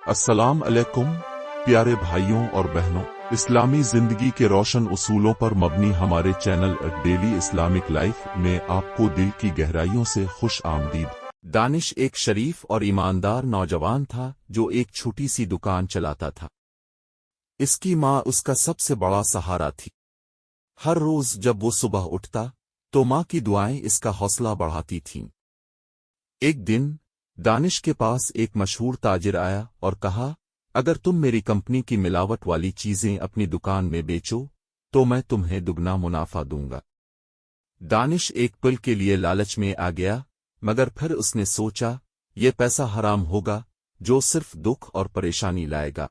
अस्सलाम अलैकुम प्यारे भाइयों और बहनों, इस्लामी जिंदगी के रोशन उसूलों पर मबनी हमारे चैनल डेली इस्लामिक लाइफ में आपको दिल की गहराइयों से खुश आमदीद। दानिश एक शरीफ और ईमानदार नौजवान था जो एक छोटी सी दुकान चलाता था। इसकी माँ उसका सबसे बड़ा सहारा थी। हर रोज जब वो सुबह उठता तो माँ की दुआएं इसका हौसला बढ़ाती थीं। एक दिन दानिश के पास एक मशहूर ताजिर आया और कहा, अगर तुम मेरी कंपनी की मिलावट वाली चीजें अपनी दुकान में बेचो तो मैं तुम्हें दुगना मुनाफा दूंगा। दानिश एक पल के लिए लालच में आ गया, मगर फिर उसने सोचा ये पैसा हराम होगा जो सिर्फ दुख और परेशानी लाएगा।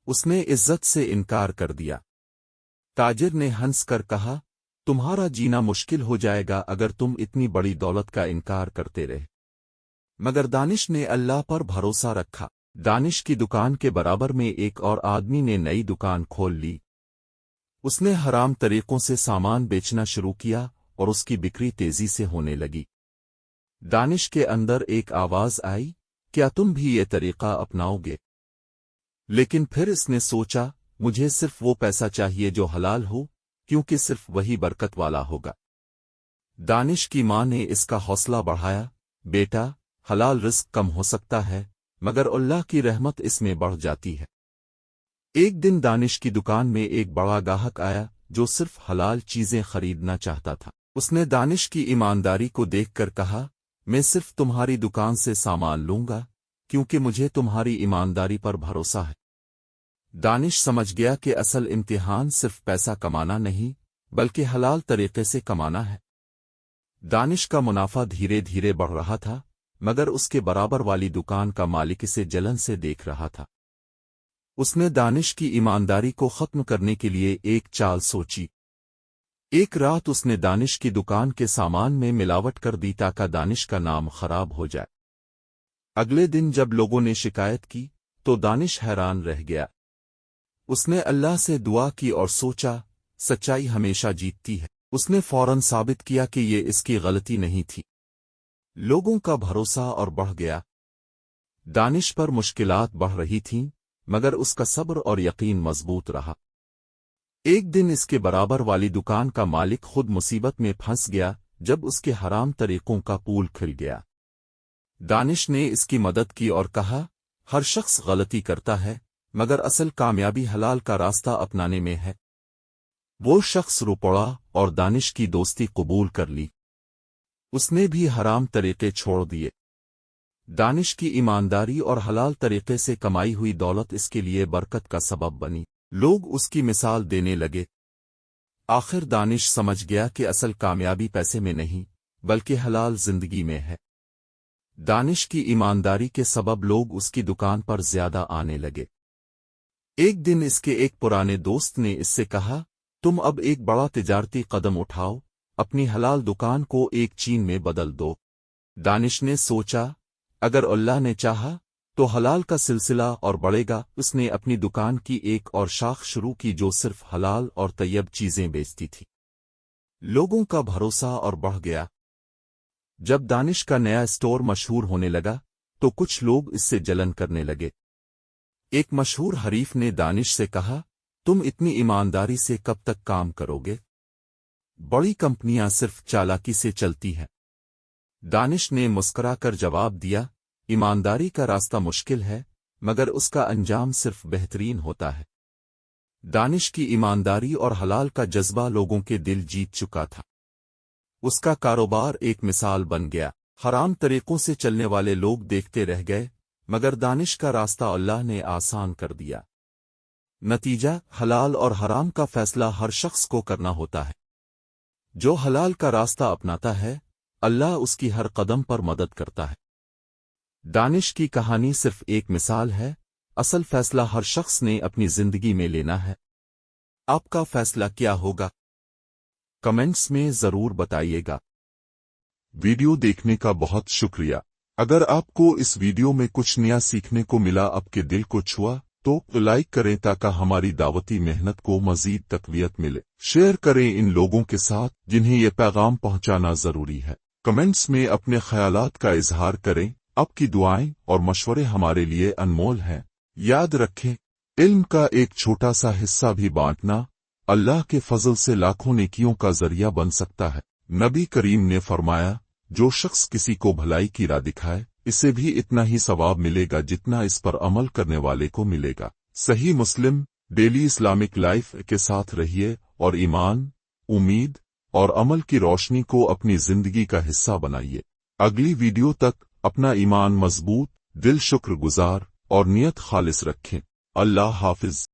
उसने इज्जत से इनकार कर दिया। ताजिर ने हंस कर कहा, तुम्हारा जीना मुश्किल हो जाएगा अगर तुम इतनी बड़ी दौलत का इनकार करते रहे। मगर दानिश ने अल्लाह पर भरोसा रखा। दानिश की दुकान के बराबर में एक और आदमी ने नई दुकान खोल ली। उसने हराम तरीकों से सामान बेचना शुरू किया और उसकी बिक्री तेजी से होने लगी। दानिश के अंदर एक आवाज आई, क्या तुम भी ये तरीका अपनाओगे? लेकिन फिर इसने सोचा, मुझे सिर्फ वो पैसा चाहिए जो हलाल हो, क्योंकि सिर्फ वही बरकत वाला होगा। दानिश की माँ ने इसका हौसला बढ़ाया, बेटा, हलाल रिस्क कम हो सकता है मगर अल्लाह की रहमत इसमें बढ़ जाती है। एक दिन दानिश की दुकान में एक बड़ा गाहक आया जो सिर्फ हलाल चीजें खरीदना चाहता था। उसने दानिश की ईमानदारी को देखकर कहा, मैं सिर्फ तुम्हारी दुकान से सामान लूंगा क्योंकि मुझे तुम्हारी ईमानदारी पर भरोसा है। दानिश समझ गया कि असल इम्तिहान सिर्फ पैसा कमाना नहीं बल्कि हलाल तरीके से कमाना है। दानिश का मुनाफा धीरे धीरे बढ़ रहा था, मगर उसके बराबर वाली दुकान का मालिक इसे जलन से देख रहा था। उसने दानिश की ईमानदारी को खत्म करने के लिए एक चाल सोची। एक रात उसने दानिश की दुकान के सामान में मिलावट कर दी ताकि दानिश का नाम खराब हो जाए। अगले दिन जब लोगों ने शिकायत की तो दानिश हैरान रह गया। उसने अल्लाह से दुआ की और सोचा, सच्चाई हमेशा जीतती है। उसने फौरन साबित किया कि ये इसकी गलती नहीं थी। लोगों का भरोसा और बढ़ गया। दानिश पर मुश्किलात बढ़ रही थीं, मगर उसका सब्र और यकीन मजबूत रहा। एक दिन इसके बराबर वाली दुकान का मालिक खुद मुसीबत में फंस गया जब उसके हराम तरीकों का पूल खुल गया। दानिश ने इसकी मदद की और कहा, हर शख्स गलती करता है मगर असल कामयाबी हलाल का रास्ता अपनाने में है। वो शख्स रो पड़ा और दानिश की दोस्ती कबूल कर ली। उसने भी हराम तरीके छोड़ दिए। दानिश की ईमानदारी और हलाल तरीके से कमाई हुई दौलत इसके लिए बरकत का सबब बनी। लोग उसकी मिसाल देने लगे। आखिर दानिश समझ गया कि असल कामयाबी पैसे में नहीं बल्कि हलाल जिंदगी में है। दानिश की ईमानदारी के सबब लोग उसकी दुकान पर ज्यादा आने लगे। एक दिन इसके एक पुराने दोस्त ने इससे कहा, तुम अब एक बड़ा तिजारती कदम उठाओ, अपनी हलाल दुकान को एक चीन में बदल दो। दानिश ने सोचा, अगर अल्लाह ने चाहा तो हलाल का सिलसिला और बढ़ेगा। उसने अपनी दुकान की एक और शाख शुरू की जो सिर्फ हलाल और तैयब चीजें बेचती थी। लोगों का भरोसा और बढ़ गया। जब दानिश का नया स्टोर मशहूर होने लगा तो कुछ लोग इससे जलन करने लगे। एक मशहूर हरीफ ने दानिश से कहा, तुम इतनी ईमानदारी से कब तक काम करोगे? बड़ी कंपनियां सिर्फ चालाकी से चलती हैं। दानिश ने मुस्कुराकर जवाब दिया, ईमानदारी का रास्ता मुश्किल है मगर उसका अंजाम सिर्फ बेहतरीन होता है। दानिश की ईमानदारी और हलाल का जज्बा लोगों के दिल जीत चुका था। उसका कारोबार एक मिसाल बन गया। हराम तरीकों से चलने वाले लोग देखते रह गए, मगर दानिश का रास्ता अल्लाह ने आसान कर दिया। नतीजा, हलाल और हराम का फैसला हर शख्स को करना होता है। जो हलाल का रास्ता अपनाता है, अल्लाह उसकी हर कदम पर मदद करता है। दानिश की कहानी सिर्फ एक मिसाल है, असल फैसला हर शख्स ने अपनी जिंदगी में लेना है। आपका फैसला क्या होगा? कमेंट्स में जरूर बताइएगा। वीडियो देखने का बहुत शुक्रिया। अगर आपको इस वीडियो में कुछ नया सीखने को मिला, आपके दिल को छुआ, तो लाइक करें ताकि हमारी दावती मेहनत को मजीद तकवीत मिले। शेयर करें इन लोगों के साथ जिन्हें यह पैगाम पहुंचाना जरूरी है। कमेंट्स में अपने ख्यालात का इजहार करें। आपकी दुआएं और मशवरे हमारे लिए अनमोल हैं। याद रखें, इल्म का एक छोटा सा हिस्सा भी बांटना अल्लाह के फजल से लाखों नेकियों का जरिया बन सकता है। नबी करीम ने फरमाया, जो शख्स किसी को भलाई की राह दिखाए, इसे भी इतना ही सवाब मिलेगा जितना इस पर अमल करने वाले को मिलेगा। सही मुस्लिम डेली इस्लामिक लाइफ के साथ रहिए और ईमान, उम्मीद और अमल की रोशनी को अपनी जिंदगी का हिस्सा बनाइए। अगली वीडियो तक अपना ईमान मजबूत, दिल शुक्रगुजार और नियत खालिस रखें। अल्लाह हाफिज।